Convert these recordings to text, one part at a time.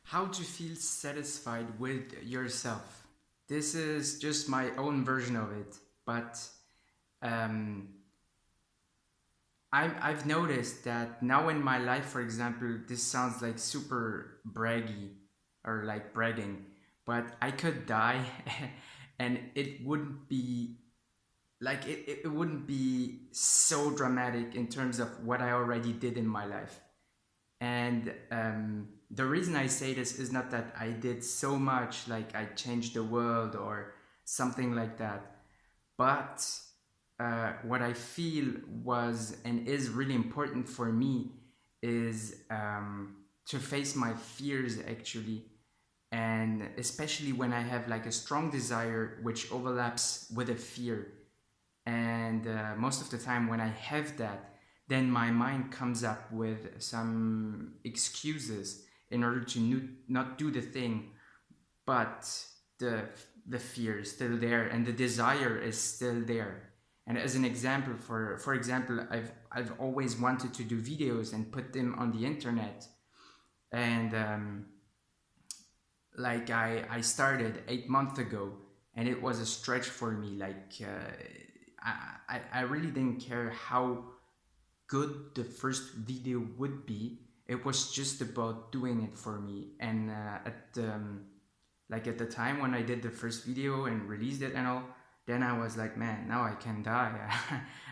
How to feel satisfied with yourself. This is just my own version of it, but um, I've noticed that now in my life, for example, this sounds like super braggy or like bragging, but I could die and it wouldn't be it wouldn't be so dramatic in terms of what I already did in my life. And the reason I say this is not that I did so much, like I changed the world or something like that, but what I feel was and is really important for me is to face my fears actually, and especially when I have like a strong desire which overlaps with a fear. And most of the time when I have that, then my mind comes up with some excuses in order to not do the thing, but the the fear is still there and the desire is still there. And as an example, for example, I've always wanted to do videos and put them on the internet. And like I started 8 months ago, and it was a stretch for me. Like I really didn't care how good the first video would be. It was just about doing it for me. And at the time when I did the first video and released it and all, then I was like, man, now I can die.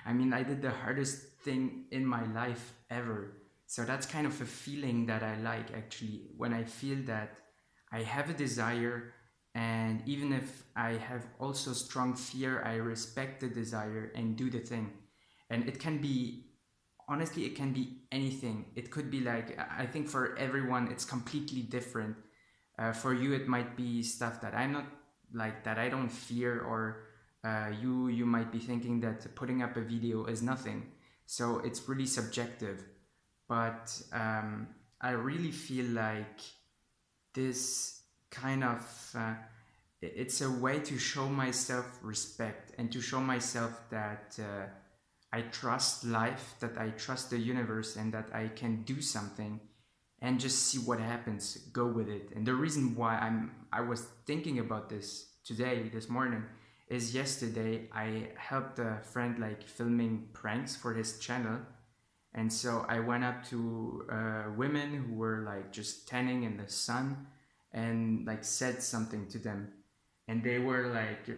I mean, I did the hardest thing in my life ever. So that's kind of a feeling that I like actually, when I feel that I have a desire, and even if I have also strong fear, I respect the desire and do the thing. And it can be, honestly, it can be anything. It could be like, I think for everyone it's completely different. For you it might be stuff that I'm not, like that I don't fear, or you might be thinking that putting up a video is nothing. So it's really subjective. But I really feel like this kind of it's a way to show myself respect and to show myself that I trust life, that I trust the universe, and that I can do something and just see what happens, go with it. And the reason why I was thinking about this today, this morning, is yesterday I helped a friend like filming pranks for his channel. And so I went up to women who were like just tanning in the sun and like said something to them. And they were like,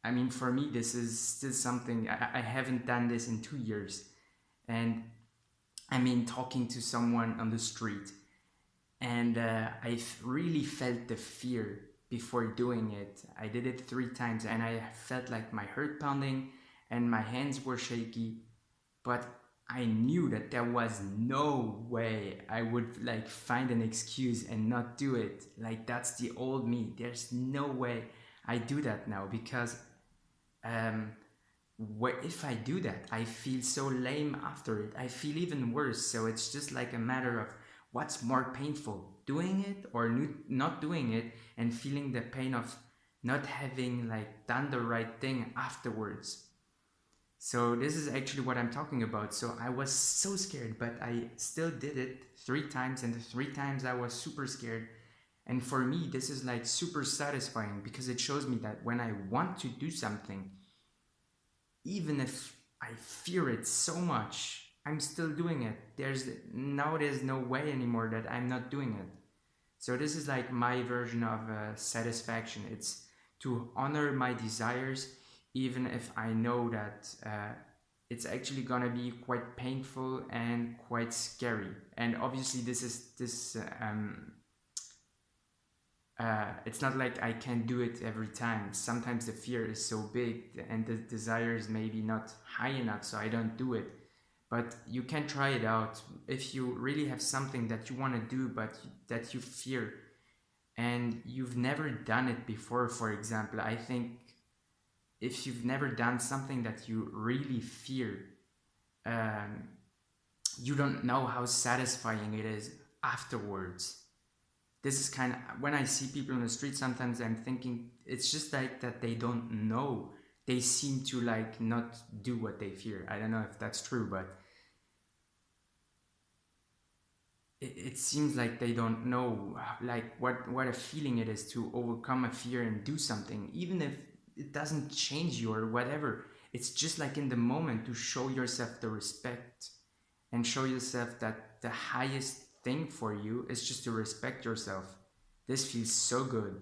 I mean, for me, this is still something, I haven't done this in 2 years. And I mean, talking to someone on the street. And really felt the fear before doing it. I did it 3 times and I felt like my heart pounding and my hands were shaky. But I knew that there was no way I would like find an excuse and not do it. Like that's the old me. There's no way I do that now, because um, if I do that, I feel so lame after it. I feel even worse. So it's just like a matter of what's more painful, doing it or not doing it, and feeling the pain of not having like done the right thing afterwards. So this is actually what I'm talking about. So I was so scared, but I still did it 3 times, and the 3 times I was super scared. And for me, this is like super satisfying, because it shows me that when I want to do something, even if I fear it so much, I'm still doing it. There's no way anymore that I'm not doing it. So this is like my version of satisfaction. It's to honor my desires, even if I know that it's actually gonna be quite painful and quite scary. And obviously, it's not like I can do it every time. Sometimes the fear is so big and the desire is maybe not high enough, so I don't do it. But you can try it out if you really have something that you want to do, but that you fear and you've never done it before. For example, I think if you've never done something that you really fear, um, you don't know how satisfying it is afterwards. This is kind of when I see people on the street, sometimes I'm thinking it's just like that they don't know. They seem to like not do what they fear. I don't know if that's true, but it seems like they don't know like what a feeling it is to overcome a fear and do something, even if it doesn't change you or whatever. It's just like in the moment to show yourself the respect and show yourself that the highest thing for you is just to respect yourself. This feels so good.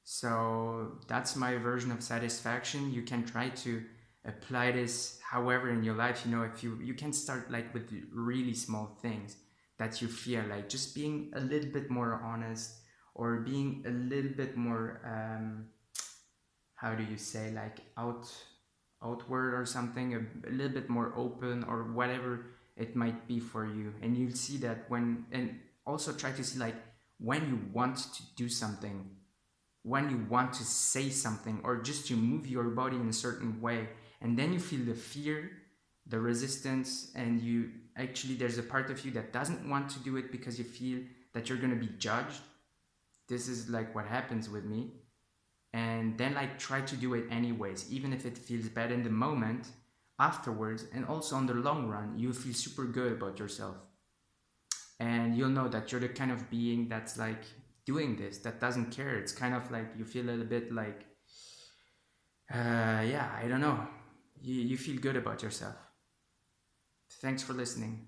So that's my version of satisfaction. You can try to apply this however in your life. If you can start like with really small things that you feel like just being a little bit more honest, or being a little bit more how do you say, like outward or something, a little bit more open or whatever it might be for you. And you'll see that when, and also try to see like when you want to do something, when you want to say something, or just to move your body in a certain way, and then you feel the fear, the resistance, and you actually, there's a part of you that doesn't want to do it because you feel that you're going to be judged. This is like what happens with me. And then like try to do it anyways, even if it feels bad in the moment. Afterwards, and also on the long run, you'll feel super good about yourself, and you'll know that you're the kind of being that's like doing this, that doesn't care. It's kind of like you feel a little bit like yeah, I don't know, you feel good about yourself. Thanks for listening.